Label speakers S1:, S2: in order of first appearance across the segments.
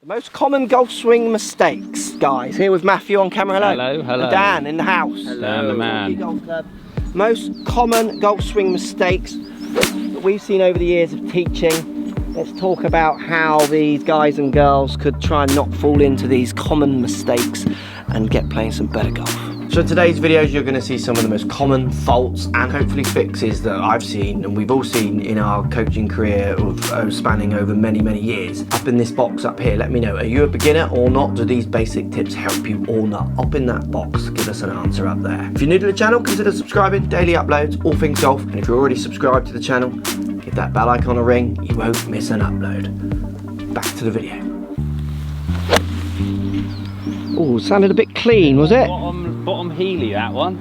S1: Most common golf swing mistakes, guys. Here with Matthew on camera. Hello.
S2: Hello, hello.
S1: And Dan in the house.
S2: Hello. Dan the man.
S1: Golf Club. Most common golf swing mistakes that we've seen over the years of teaching. Let's talk about how these guys and girls could try and not fall into these common mistakes and get playing some better golf. So in today's videos you're going to see some of the most common faults and hopefully fixes that I've seen and we've all seen in our coaching career of spanning over many years. Up in this box up here, let me know, are you a beginner or not? Do these basic tips help you or not? Up in that box, give us an answer up there. If you're new to the channel, consider subscribing. Daily uploads, all things golf. And if you're already subscribed to the channel, give that bell icon a ring, you won't miss an upload. Back to the video. Oh, sounded a bit clean, was it?
S2: Bottom heely, that one.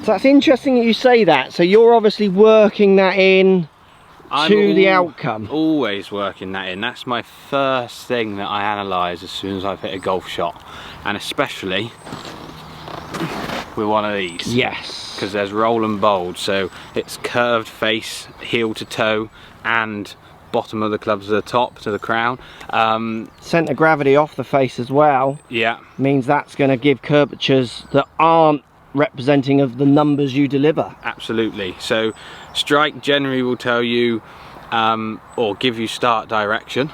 S1: So that's interesting that you say that. So you're obviously working that in to the outcome.
S2: Always working that in. That's my first thing that I analyse as soon as I've hit a golf shot. And especially with one of these. Yes. Because there's roll and bold. So it's curved face, heel to toe, and bottom of the club to the top, to the crown.
S1: Centre gravity off the face as well.
S2: Yeah. Means
S1: that's going to give curvatures that aren't representing of the numbers you deliver.
S2: Absolutely. So strike generally will tell you or give you start direction.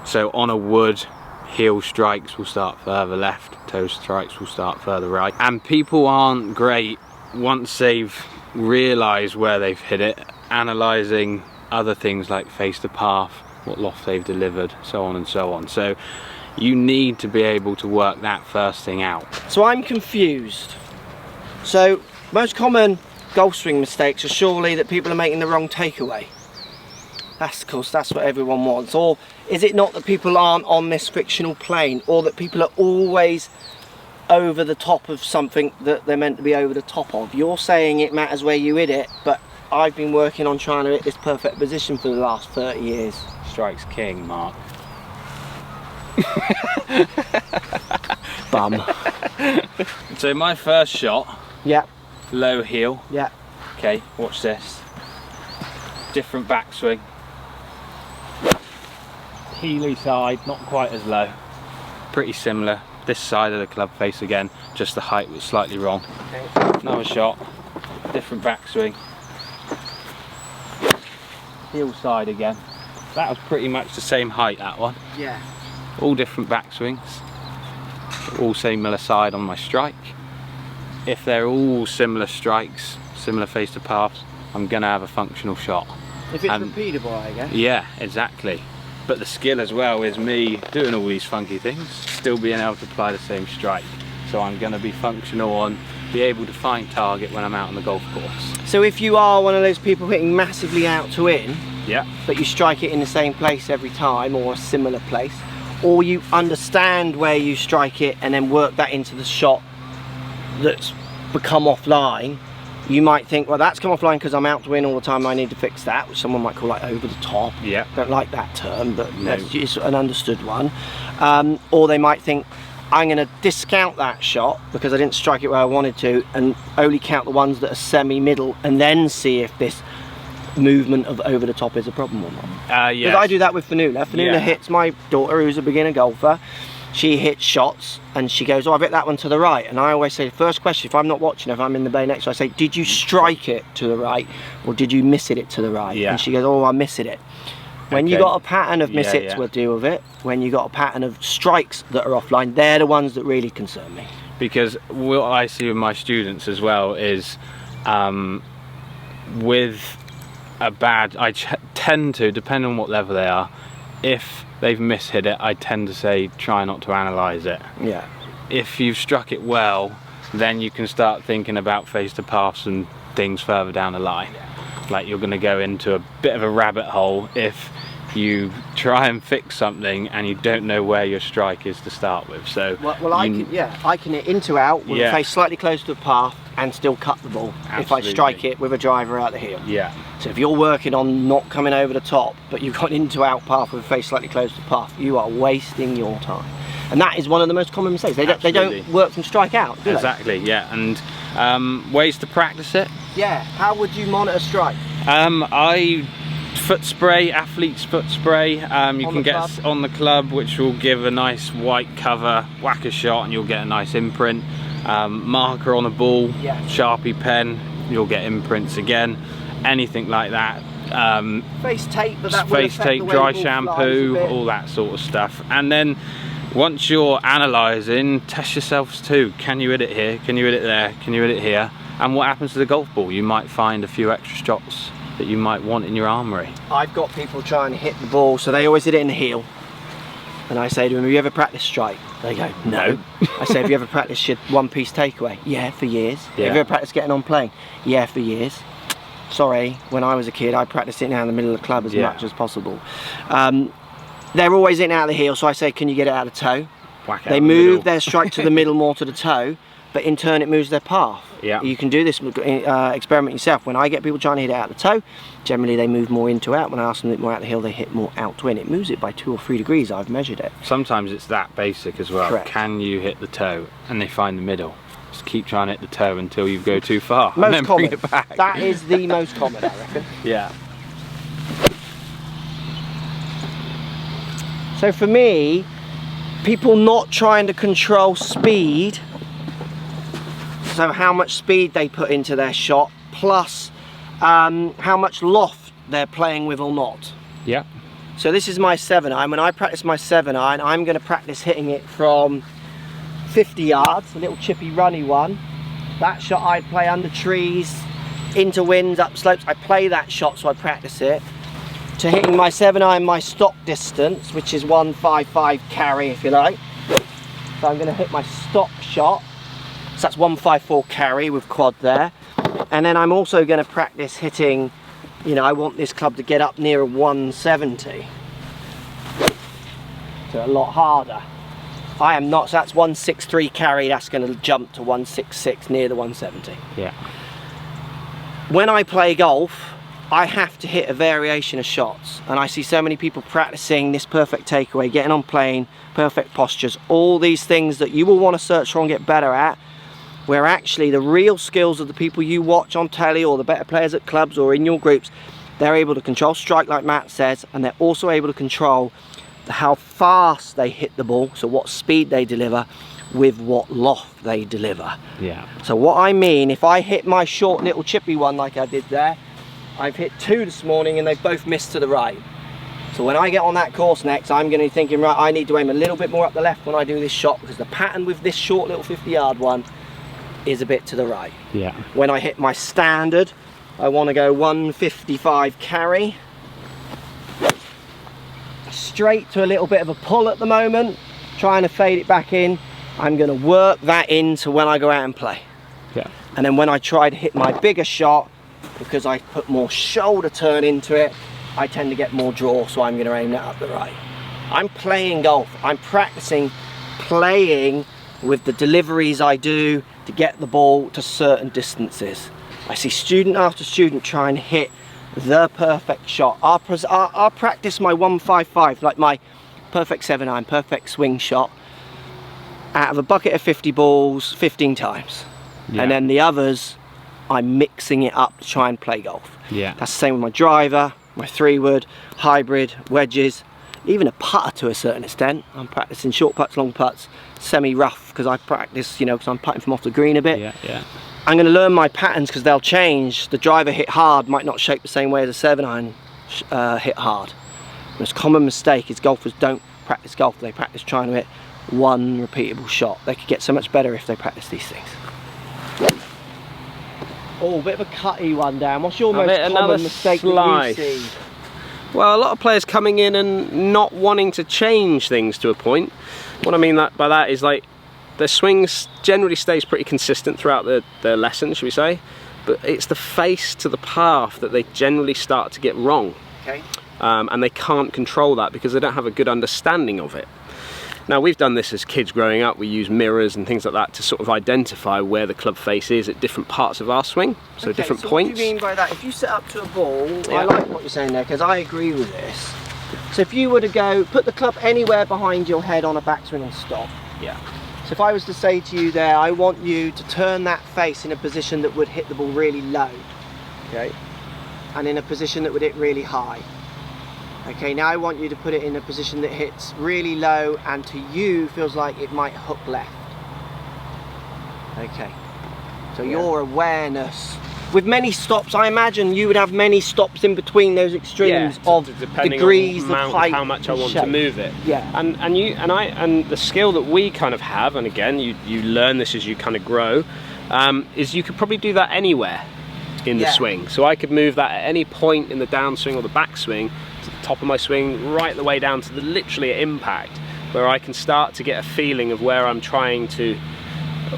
S2: So on a wood, heel strikes will start further left, toe strikes will start further right. And people aren't great once they've realised where they've hit it, analysing other things like face to path, what loft they've delivered, so on and so on. So you need to be able to work that first thing out.
S1: So I'm confused. So most common golf swing mistakes are surely that people are making the wrong takeaway. Of course, that's what everyone wants. Or is it not that people aren't on this fictional plane, or that people are always over the top of something that they're meant to be over the top of? You're saying it matters where you hit it, but I've been working on trying to hit this perfect position for the last 30 years.
S2: Strike's king, Mark.
S1: Bum.
S2: So my first shot.
S1: Yeah.
S2: Low heel.
S1: Yeah.
S2: Okay, watch this. Different backswing. Heely side, not quite as low. Pretty similar. This side of the club face again, just the height was slightly wrong. Okay. Another shot. Different backswing. Heel side again. That was pretty much the same height, that one.
S1: Yeah.
S2: All different backswings. All similar side on my strike. If they're all similar strikes, similar face to paths, I'm gonna have a functional shot.
S1: If it's repeatable, I guess.
S2: Yeah, exactly. But the skill as well is me doing all these funky things, still being able to apply the same strike. So I'm gonna be functional and be able to find target when I'm out on the golf course.
S1: So if you are one of those people hitting massively out to in,
S2: yeah,
S1: but you strike it in the same place every time or a similar place, or you understand where you strike it and then work that into the shot that's become offline, you might think, well, that's come offline because I'm out to win all the time, I need to fix that, which someone might call like over the top.
S2: Yeah.
S1: Don't like that term, but
S2: no,
S1: it's an understood one. Or they might think, I'm going to discount that shot because I didn't strike it where I wanted to and only count the ones that are semi-middle and then see if this movement of over the top is a problem or not.
S2: Yeah.
S1: Because I do that with Fanula. Fanula hits my daughter, who's a beginner golfer. She hits shots and she goes, oh, I've hit that one to the right. And I always say, the first question, if I'm not watching, if I'm in the bay next to her, I say, did you strike it to the right or did you miss it to the right?
S2: Yeah.
S1: And she goes, oh, I missed it. When you got a pattern of miss it to do with it, when you got a pattern of strikes that are offline, they're the ones that really concern me.
S2: Because what I see with my students as well is with a bad, I tend to, depending on what level they are, if they've mishit it, I tend to say try not to analyse it.
S1: Yeah.
S2: If you've struck it well, then you can start thinking about face to paths and things further down the line. Yeah. Like you're going to go into a bit of a rabbit hole if you try and fix something and you don't know where your strike is to start with. So
S1: I can hit into out with a face slightly close to the path and still cut the ball. Absolutely. If I strike it with a driver out the heel.
S2: Yeah.
S1: So if you're working on not coming over the top, but you've got into out path with a face slightly close to the path, you are wasting your time. And that is one of the most common mistakes. They don't work from strike out, do they?
S2: Exactly, yeah. And ways to practice it?
S1: Yeah, how would you monitor strike?
S2: I foot spray, athlete's foot spray. You can get on the club, which will give a nice white cover, whack a shot and you'll get a nice imprint. Marker on a ball, Sharpie pen, you'll get imprints again. Anything like that.
S1: Face tape, but that
S2: face tape, dry shampoo, all that sort of stuff. And then once you're analysing, test yourselves too. Can you hit it here? Can you hit it there? Can you hit it here? And what happens to the golf ball? You might find a few extra shots that you might want in your armoury.
S1: I've got people trying to hit the ball, so they always hit it in the heel. And I say to them, have you ever practiced strike? They go, no. I say, have you ever practiced your one-piece takeaway? Yeah, for years.
S2: Yeah.
S1: Have you ever practiced getting on playing? Yeah, for years. Sorry, when I was a kid, I practiced it out in the middle of the club as much as possible. They're always in out of the heel, so I say, can you get it out of the toe? They move their strike to the middle, more to the toe, but in turn it moves their path.
S2: Yeah.
S1: You can do this experiment yourself. When I get people trying to hit it out of the toe, generally they move more in to out. When I ask them to hit more out the heel, they hit more out to in. It moves it by 2 or 3 degrees. I've measured it.
S2: Sometimes it's that basic as well.
S1: Correct.
S2: Can you hit the toe? And they find the middle. Just keep trying to hit the toe until you go too far.
S1: Most
S2: and then
S1: common.
S2: bring it back.
S1: That is the most common, I reckon.
S2: Yeah.
S1: So for me, people not trying to control speed, so how much speed they put into their shot, plus how much loft they're playing with or not.
S2: Yeah.
S1: So this is my 7-iron. When I practice my 7-iron, I'm going to practice hitting it from 50 yards, a little chippy runny one. That shot I play under trees, into winds, up slopes. I play that shot, so I practice it. To hitting my 7-iron, my stock distance, which is 155 carry, if you like. So I'm going to hit my stock shot. So that's 154 carry with quad there. And then I'm also going to practice hitting, you know, I want this club to get up near a 170. So a lot harder. I am not, so that's 163 carry, that's going to jump to 166 near the 170.
S2: Yeah.
S1: When I play golf, I have to hit a variation of shots, and I see so many people practicing this perfect takeaway, getting on plane, perfect postures, all these things that you will want to search for and get better at, where actually the real skills of the people you watch on telly or the better players at clubs or in your groups, they're able to control strike like Matt says, and they're also able to control how fast they hit the ball, so what speed they deliver with what loft they deliver.
S2: Yeah.
S1: So what I mean, if I hit my short little chippy one like I did there, I've hit 2 this morning and they've both missed to the right. So when I get on that course next, I'm going to be thinking, right, I need to aim a little bit more up the left when I do this shot, because the pattern with this short little 50-yard one is a bit to the right.
S2: Yeah.
S1: When I hit my standard, I want to go 155 carry. Straight to a little bit of a pull at the moment, trying to fade it back in. I'm going to work that into when I go out and play.
S2: Yeah.
S1: And then when I try to hit my bigger shot, because I put more shoulder turn into it, I tend to get more draw, so I'm going to aim that up the right. I'm playing golf. I'm practicing playing with the deliveries I do to get the ball to certain distances. I see student after student try and hit the perfect shot. I'll practice my 155, like my perfect 7-iron, perfect swing shot, out of a bucket of 50 balls 15 times.
S2: Yeah.
S1: And then the others, I'm mixing it up to try and play golf.
S2: Yeah.
S1: That's the same with my driver, my 3-wood, hybrid, wedges, even a putter to a certain extent. I'm practicing short putts, long putts, semi-rough, because I practice, you know, because I'm putting from off the green a bit.
S2: Yeah, yeah.
S1: I'm going to learn my patterns because they'll change. The driver hit hard might not shape the same way as a 7-iron hit hard. The most common mistake is golfers don't practice golf. They practice trying to hit one repeatable shot. They could get so much better if they practice these things. Oh, a bit of a cutty one, Dan. What's your most common mistake that you see?
S3: Well, a lot of players coming in and not wanting to change things to a point. What I mean by that is, like, their swings generally stays pretty consistent throughout their lesson, should we say, but it's the face to the path that they generally start to get wrong.
S1: Okay.
S3: And they can't control that because they don't have a good understanding of it. Now, we've done this as kids growing up. We use mirrors and things like that to sort of identify where the club face is at different parts of our swing, so
S1: okay,
S3: different
S1: so
S3: points.
S1: What do you mean by that? If you set up to a ball,
S3: Yeah.
S1: I like what you're saying there, because I agree with this. So if you were to go, put the club anywhere behind your head on a backswing and stop.
S3: Yeah.
S1: So if I was to say to you there, I want you to turn that face in a position that would hit the ball really low.
S3: Okay.
S1: And in a position that would hit really high. Okay, now I want you to put it in a position that hits really low and to you feels like it might hook left. Okay, so your awareness. With many stops, I imagine you would have many stops in between those extremes of degrees of height,
S3: how much I want to move it.
S1: Yeah.
S3: And the skill that we kind of have, and again, you learn this as you kind of grow, is you could probably do that anywhere in the swing. So I could move that at any point in the downswing or the backswing to the top of my swing, right the way down to the literally at impact, where I can start to get a feeling of where I'm trying to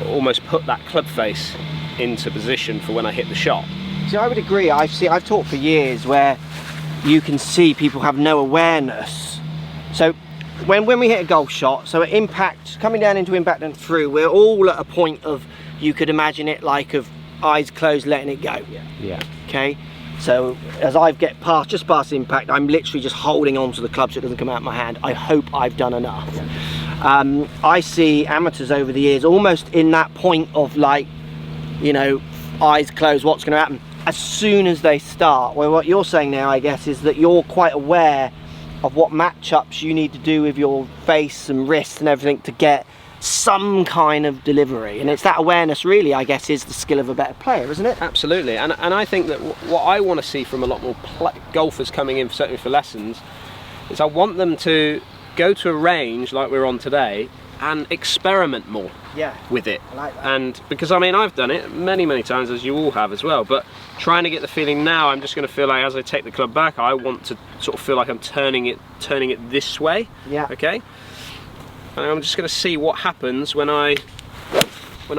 S3: almost put that club face into position for when I hit the shot.
S1: See, I would agree. I've taught for years where you can see people have no awareness. So when we hit a golf shot, so at impact, coming down into impact and through, we're all at a point of, you could imagine it like of eyes closed, letting it go.
S3: Yeah.
S1: Okay. So as I get just past the impact, I'm literally just holding on to the club so it doesn't come out of my hand. I hope I've done enough. I see amateurs over the years almost in that point of like, you know, eyes closed, what's going to happen as soon as they start. Well, what you're saying now, I guess, is that you're quite aware of what matchups you need to do with your face and wrists and everything to get some kind of delivery, and it's that awareness really, I guess, is the skill of a better player, isn't it?
S3: Absolutely. And I think that what I want to see from a lot more golfers coming in, certainly for lessons, is I want them to go to a range like we're on today and experiment more with it.
S1: I like that.
S3: And because I mean, I've done it many times, as you all have as well, but trying to get the feeling now, I'm just going to feel like as I take the club back, I want to sort of feel like I'm turning it this way. Okay, and I'm just going to see what happens when I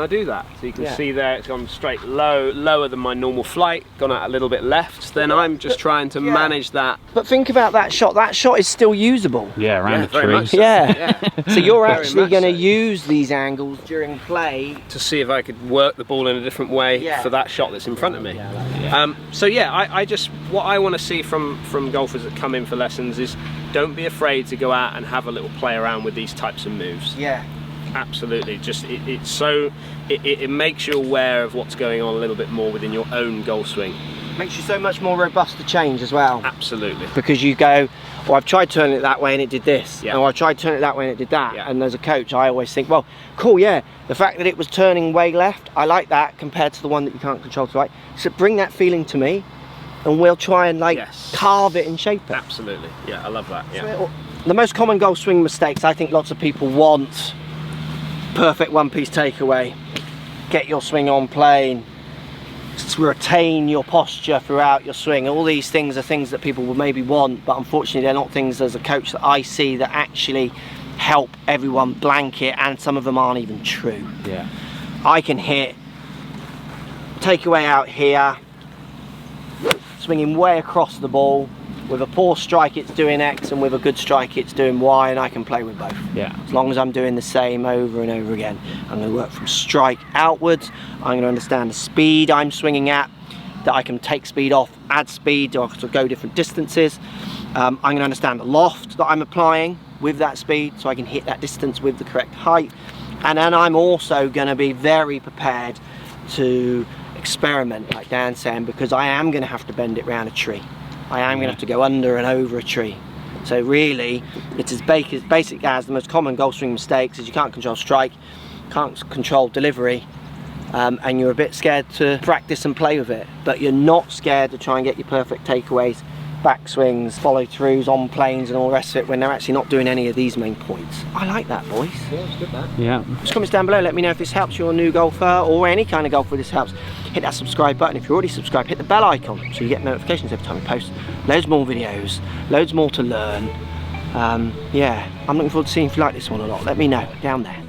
S3: do that. So you can see there it's gone straight lower than my normal flight, gone out a little bit left. Then I'm just trying to manage that.
S1: But think about that shot. That shot is still usable.
S4: Yeah, around the
S3: very
S4: tree.
S3: much so.
S1: So you're
S3: Very
S1: actually
S3: much
S1: going to
S3: so.
S1: use these angles during play
S3: to see if I could work the ball in a different way for that shot that's in front of me. So yeah, I just, what I want to see from golfers that come in for lessons is don't be afraid to go out and have a little play around with these types of moves. Absolutely, just it makes you aware of what's going on a little bit more within your own golf swing.
S1: Makes you so much more robust to change as well.
S3: Absolutely.
S1: Because you go, oh, I've tried turning it that way and it did this.
S3: Yeah.
S1: Or I tried turning it that way and it did that.
S3: Yeah.
S1: And as a coach, I always think, well, cool, yeah, the fact that it was turning way left, I like that compared to the one that you can't control to right. So bring that feeling to me and we'll try and like carve it and shape it.
S3: Absolutely, yeah, I love that.
S1: So the most common golf swing mistakes, I think lots of people want perfect one-piece takeaway, get your swing on plane, retain your posture throughout your swing. All these things are things that people will maybe want, but unfortunately they're not things as a coach that I see that actually help everyone blanket, and some of them aren't even true. I can hit takeaway out here, swinging way across the ball. With a poor strike it's doing X, and with a good strike it's doing Y, and I can play with both. As long as I'm doing the same over and over again. I'm going to work from strike outwards. I'm going to understand the speed I'm swinging at, that I can take speed off, add speed, or to go different distances. I'm going to understand the loft that I'm applying with that speed, so I can hit that distance with the correct height. And then I'm also going to be very prepared to experiment, like Dan's saying, because I am going to have to bend it round a tree. I am going to have to go under and over a tree. So really, it's as basic as the most common golf swing mistakes is you can't control strike, can't control delivery, and you're a bit scared to practice and play with it. But you're not scared to try and get your perfect takeaways, backswings, follow throughs, on planes and all the rest of it when they're actually not doing any of these main points. I like that, boys.
S3: Yeah, it's good, that.
S4: Yeah.
S1: Just comments down below, let me know if this helps. You're a new golfer or any kind of golfer this helps. Hit that subscribe button. If you're already subscribed, hit the bell icon so you get notifications every time we post. Loads more videos, loads more to learn. Yeah, I'm looking forward to seeing if you like this one a lot. Let me know down there.